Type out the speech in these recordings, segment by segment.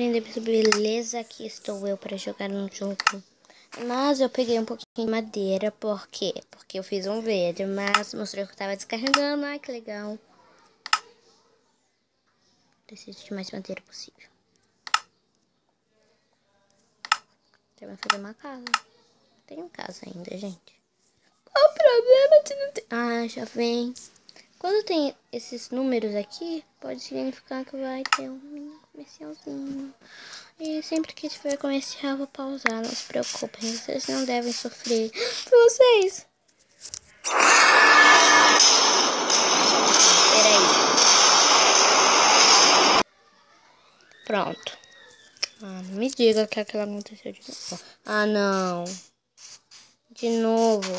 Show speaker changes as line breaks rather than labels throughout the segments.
ainda, beleza? Aqui estou eu para jogar um jogo. Mas eu peguei um pouquinho de madeira, por quê? Porque eu fiz um vídeo, mas mostrou que eu tava descarregando. Ai, que legal. Preciso de mais madeira possível. Então, vai fazer uma casa. Não tenho casa ainda, gente. Qual o problema de não ter... Ah, já vem. Quando tem esses números aqui, pode significar que vai ter um comercialzinho. E sempre que tiver comercial, eu vou pausar. Não se preocupem, vocês não devem sofrer. Vocês! Peraí. Pronto. Ah, não me diga que aquilo aconteceu de novo. Ah, não. De novo.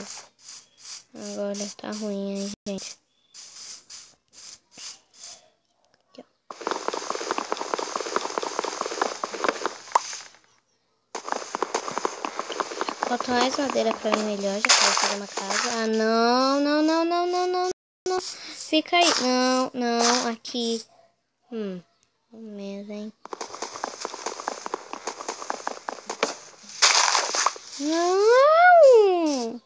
Agora tá ruim, hein, gente. Aqui, ó. Quanto mais madeira pra mim, melhor. Já quero fazer uma casa. Ah, não, não, não, não, não, não, não. Fica aí. Não, não, aqui. Mesmo, hein. Não!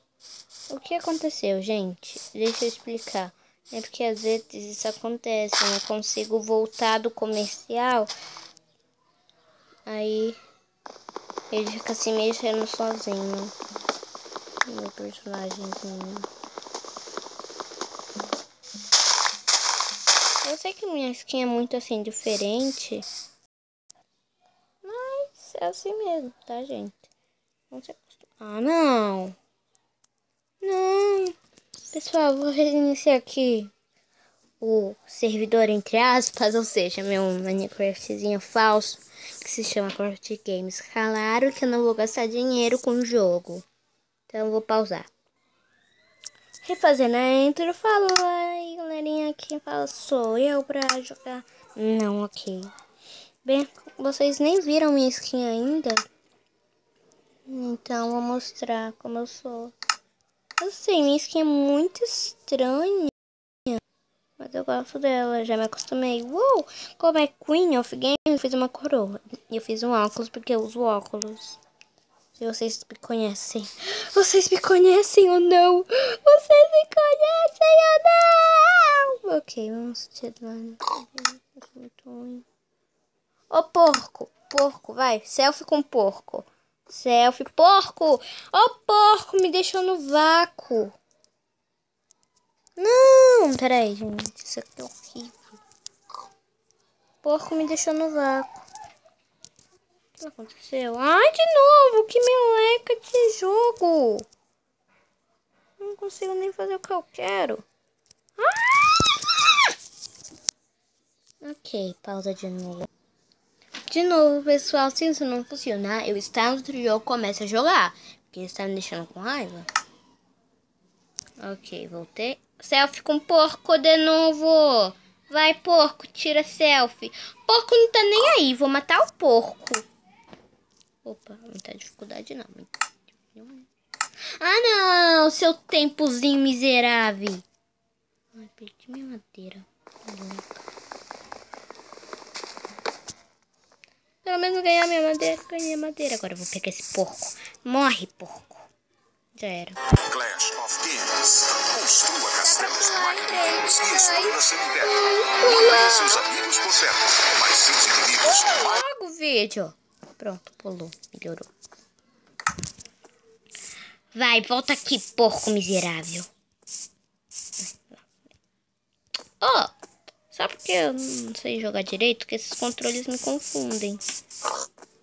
O que aconteceu, gente? Deixa eu explicar. É porque às vezes isso acontece. Eu não consigo voltar do comercial. Aí ele fica se mexendo sozinho. Meu personagemzinho. Eu sei que minha skin é muito assim diferente. Mas é assim mesmo, tá, gente? Não se acostuma. Ah, não! Não! Pessoal, vou reiniciar aqui o servidor, entre aspas, ou seja, meu Minecraftzinho falso, que se chama Craft Games. Claro que eu não vou gastar dinheiro com o jogo. Então eu vou pausar. Refazendo a intro, falou aí, galerinha, quem fala sou eu pra jogar. Não, ok. Bem, vocês nem viram minha skin ainda. Então vou mostrar como eu sou. Eu sei, minha skin é muito estranha. Mas eu gosto dela, já me acostumei. Uou! Como é Queen of Game, eu fiz uma coroa. E eu fiz um óculos porque eu uso óculos. Se vocês me conhecem. Vocês me conhecem ou não? Vocês me conhecem ou não? Ok, vamos tirar. Muito ruim. Ô, porco! Porco, vai. Selfie com porco. Selfie, porco! Ô, porco, me deixou no vácuo. Não, peraí, gente. Isso aqui é horrível. Porco me deixou no vácuo. O que aconteceu? Ai, de novo! Que meleca de jogo! Não consigo nem fazer o que eu quero. Ah! Ok, pausa de novo. De novo, pessoal. Se isso não funcionar, eu instalo no outro jogo e começo a jogar. Porque está me deixando com raiva. Ok, voltei. Selfie com porco de novo. Vai, porco, tira selfie. Porco não tá nem aí. Vou matar o porco. Opa, não tá dificuldade não. Ah, não, seu tempozinho miserável. Ai, perdi minha madeira. Pelo menos ganhar minha madeira. Ganhei a madeira. Agora eu vou pegar esse porco. Morre, porco. Já era.
Clash of Games. Construa castelos magníficos e explora cemitério. Mantenha seus amigos por perto, mas seus inimigos mais...
Logo o vídeo. Pronto, pulou. Melhorou. Vai, volta aqui, porco miserável. Oh, só porque eu não sei jogar direito que esses controles me confundem.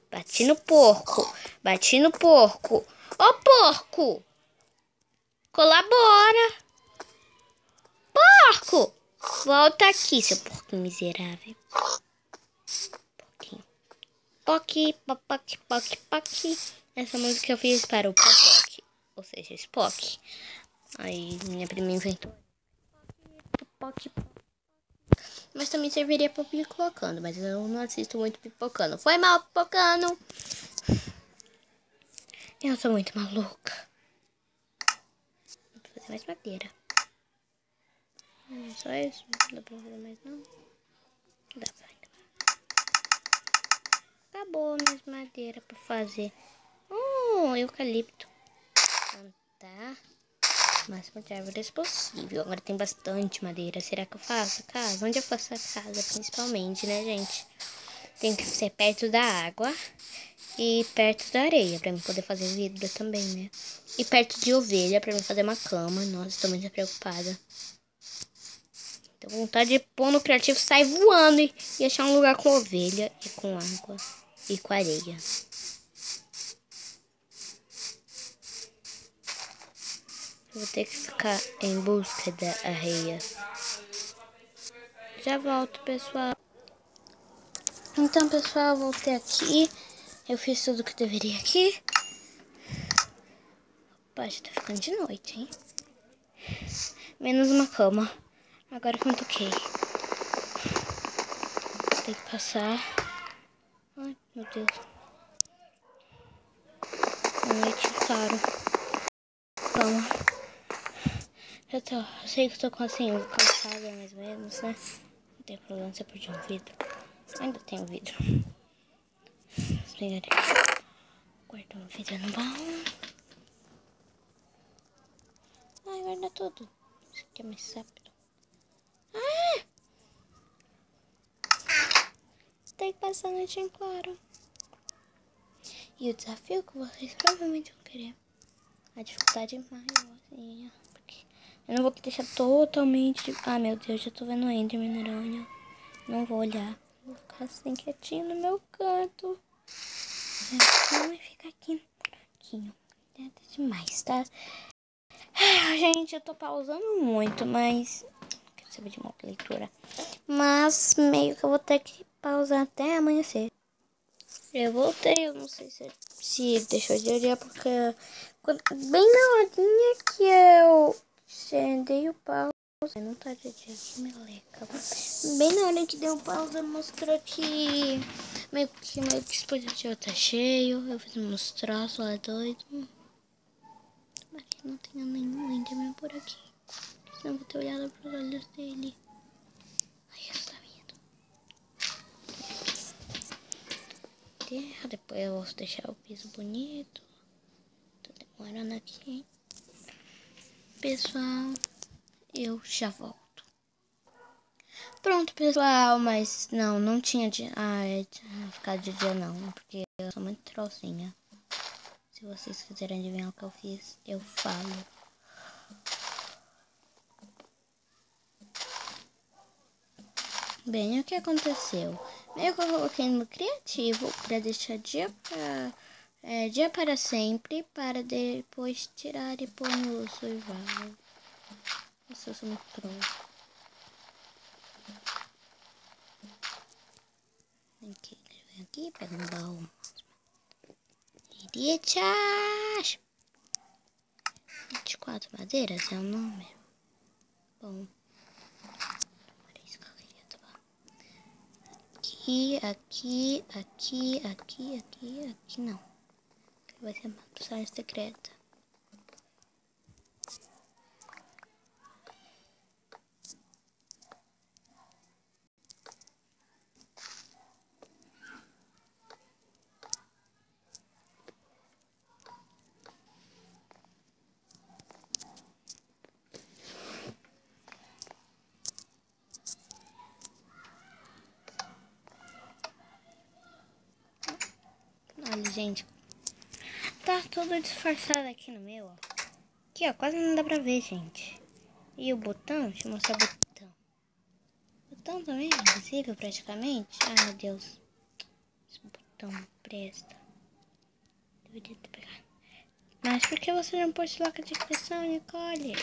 Bati no porco. Bati no porco. Ô, porco! Colabora! Porco! Volta aqui, seu porco miserável. Porquinho. Poc, poc, poc, poc. Essa música eu fiz para o Popoc. Ou seja, Spock. Aí minha prima inventou. Poc, poc. Mas também serviria para pipocando. Mas eu não assisto muito pipocando. Foi mal, pipocando. Eu sou muito maluca. Vou fazer mais madeira. Só isso? Não dá pra fazer mais não? Dá pra ainda. acabou minhas madeiras pra fazer. Eucalipto. Plantar o máximo de árvores possível. Agora tem bastante madeira. Será que eu faço a casa? Onde eu faço a casa, principalmente, né, gente? Tem que ser perto da água e perto da areia, pra mim poder fazer vidro também, né? E perto de ovelha, pra mim fazer uma cama. Nossa, tô muito preocupada. Tô com vontade de pôr no criativo, sair voando e achar um lugar com ovelha e com água e com areia. Vou ter que ficar em busca da areia. Já volto, pessoal. Então, pessoal, voltei aqui. Eu fiz tudo que deveria aqui. Opa, já tá ficando de noite, hein? Menos uma cama. Agora que eu toquei. Tem que passar. Ai, meu Deus. Noite, claro. Cama. Eu sei que eu tô com assim, cansada mais ou menos, né? Não tem problema se eu perder um vidro. Ainda tenho vidro. Vamos pegar aqui. Guardar um vidro no baú. Ai, guarda tudo. Isso aqui é mais rápido. Ah! Tem que passar a noite em claro. E o desafio que vocês provavelmente vão querer. A dificuldade é maiorzinha. Porque eu não vou deixar totalmente... Ah, meu Deus, já tô vendo o Enderman na aranha. Não vou olhar. Vou ficar assim quietinho no meu canto. Vai ficar aqui no cantinho. Nada demais, tá? Gente, eu tô pausando muito, mas... Não quero saber de uma leitura. Mas meio que eu vou ter que pausar até amanhecer. Eu voltei, eu não sei se deixou de olhar, porque bem na horinha que eu dei o pausa, não tá de dia, que meleca. Bem na hora que deu pausa, mostrou que meio que o dispositivo tá cheio. Eu fiz uns troços lá doido. Mas que não tenha nenhum Enderman por aqui, senão eu vou ter olhado pros olhos dele. Ai, eu tô vendo. Depois eu vou deixar o piso bonito. Tô demorando aqui, hein? Pessoal, eu já volto. Pronto, pessoal, mas não tinha dia. Tinha ficado de dia não, porque eu sou muito trocinha. Se vocês quiserem adivinhar o que eu fiz, eu falo. Bem, o que aconteceu? Meio que eu coloquei no criativo para deixar dia para sempre, para depois tirar e pôr no survival. Nossa, eu sou muito pro. Vem aqui, pega um baú. Iriachas! 24 madeiras é o nome. Bom. Aqui não. Vai ser uma passagem secreta. Olha, gente. Tá tudo disfarçado aqui no meu, ó. Aqui, ó. Quase não dá pra ver, gente. E o botão? Deixa eu mostrar o botão. O botão também é invisível praticamente. Ai, meu Deus. Esse botão não presta. Deveria ter pegado. Mas por que você não pôs placa de pressão, Nicole?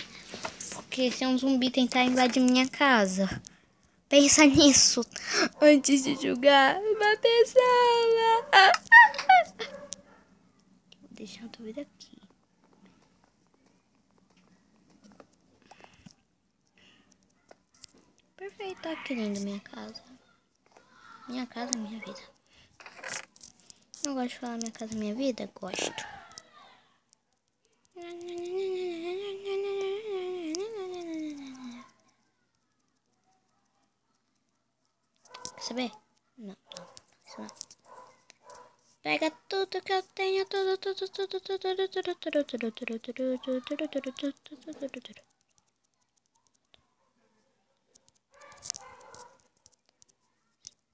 Porque se um zumbi tentar invadir minha casa... Pensa nisso antes de julgar uma pessoa. Vou deixar o vídeo aqui. Perfeito, tá, que lindo minha casa. Minha casa, minha vida. Não gosto de falar minha casa, minha vida? Gosto. Quer saber? Não. Isso não. Pega tudo que eu tenho, tudo, tudo, tudo, tudo, tudo, tudo, tudo, tudo, tudo, tudo, tudo, tudo, tudo, tudo, tudo.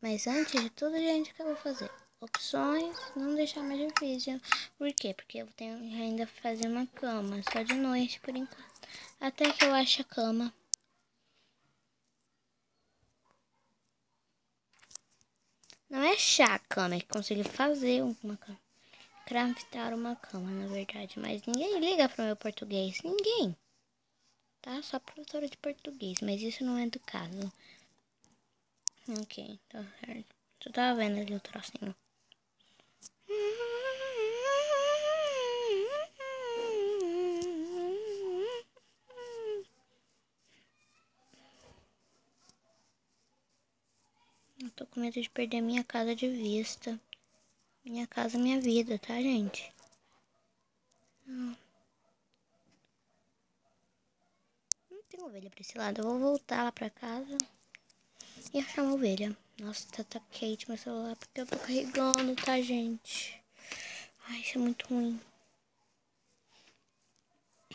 Mas antes de tudo, gente, o que eu vou fazer? Opções, não deixar mais difícil. Por quê? Porque eu tenho que ainda fazer uma cama, só de noite por enquanto. Até que eu ache a cama. Não é achar a cama, é conseguir fazer uma cama. Craftar uma cama, na verdade. Mas ninguém liga pro meu português. Ninguém. Tá? Só professora de português. Mas isso não é do caso. Ok, tá certo. Tu tava vendo ali o trocinho. Eu tô com medo de perder minha casa de vista. Minha casa, minha vida, tá, gente? Não tem ovelha pra esse lado. Eu vou voltar lá pra casa e achar uma ovelha. Nossa, tá quente meu celular porque eu tô carregando, tá, gente? Ai, isso é muito ruim.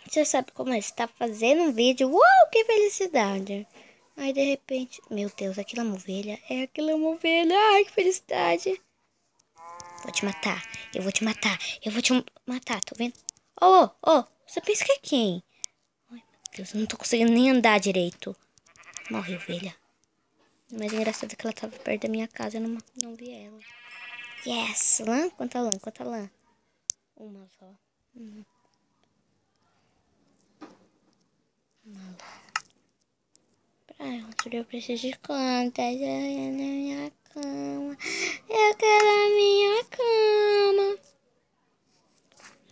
Você sabe como é? Você tá fazendo um vídeo. Uau, que felicidade! Aí, de repente... Meu Deus, aquilo é uma ovelha. É, aquilo é uma ovelha. Ai, que felicidade. Vou te matar. Eu vou te matar. Eu vou te matar, tá vendo? Oh, você pensa que é quem? Ai, meu Deus, eu não tô conseguindo nem andar direito. Morre, ovelha. Mas o engraçado é que ela tava perto da minha casa. Eu não vi ela. Yes! Lã? Quanta lã? Quanta lã? Uma só. Uma lã. Eu preciso de quantas? Na minha cama. Eu quero a minha cama.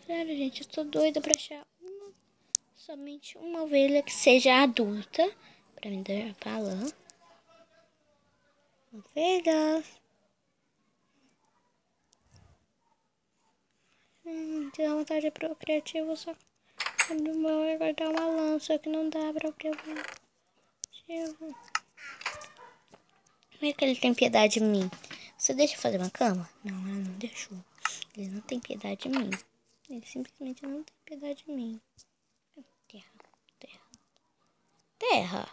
Sério, gente, eu tô doida pra achar somente uma ovelha que seja adulta. Pra me dar pra lã. Ovelha. Tenho vontade de procriativo, só que não vai guardar uma lança que não dá pra procriativo. Como é que ele tem piedade de mim? Você deixa eu fazer uma cama? Não, ela não deixou. Ele não tem piedade de mim. Ele simplesmente não tem piedade de mim. Terra, terra, terra.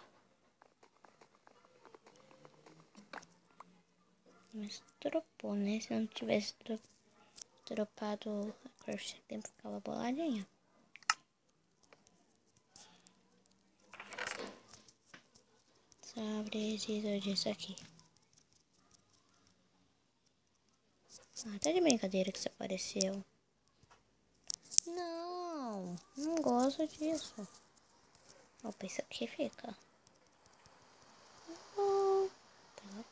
Mas dropou, né? Se não tivesse dropado a crochê, tempo ficava boladinha. Só preciso disso aqui. Ah, tá de brincadeira que isso apareceu. Não gosto disso. Opa, isso aqui fica. Tá.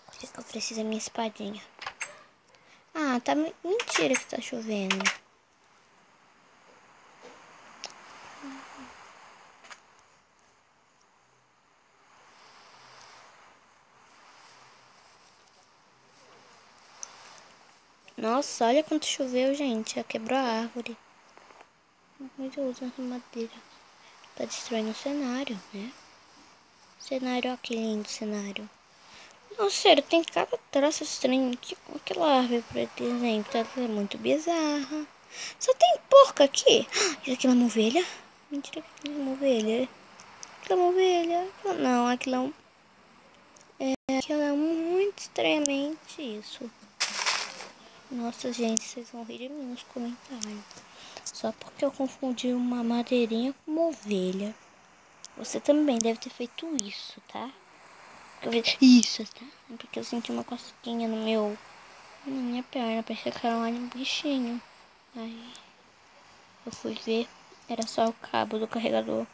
Por que eu preciso da minha espadinha? Ah, tá mentira que tá chovendo. Nossa, olha quanto choveu, gente. Já quebrou a árvore. Meu Deus, essa madeira. Tá destruindo o cenário, né? Cenário, ó, que lindo cenário. Nossa, sério, tem cada traço estranho aqui. Aquela árvore, por exemplo, ela é muito bizarra. Só tem porco aqui. Isso aqui é uma ovelha? Mentira, aquilo é uma ovelha. Aquilo é uma ovelha. Não, aquilo é muito estranhamente isso. Nossa, gente, vocês vão rir de mim nos comentários. Só porque eu confundi uma madeirinha com uma ovelha. Você também deve ter feito isso, tá? Isso, tá? Porque eu senti uma cosquinha na minha perna. Parecia que era um bichinho. Aí eu fui ver. Era só o cabo do carregador.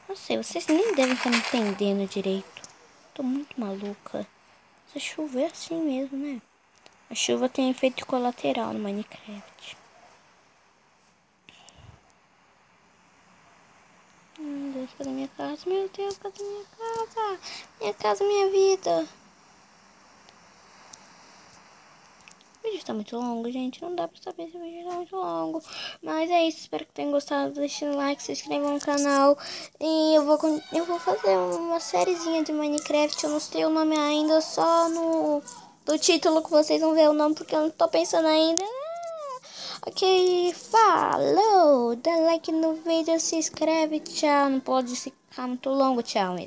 Não sei, vocês nem devem estar me entendendo direito. Tô muito maluca. Essa chuva é assim mesmo, né? A chuva tem efeito colateral no Minecraft. Deus, cadê minha casa? Meu Deus, cadê minha casa? Minha casa, minha vida. vídeo tá muito longo, gente. Não dá pra saber se o vídeo tá muito longo. Mas é isso. Espero que tenham gostado. Deixem um like, se inscrevam no canal. E eu vou fazer uma sériezinha de Minecraft. Eu não sei o nome ainda. Só do título que vocês vão ver o nome. Porque eu não tô pensando ainda. Ok, falou. Dá like no vídeo, se inscreve. Tchau. Não pode ficar muito longo. Tchau mesmo.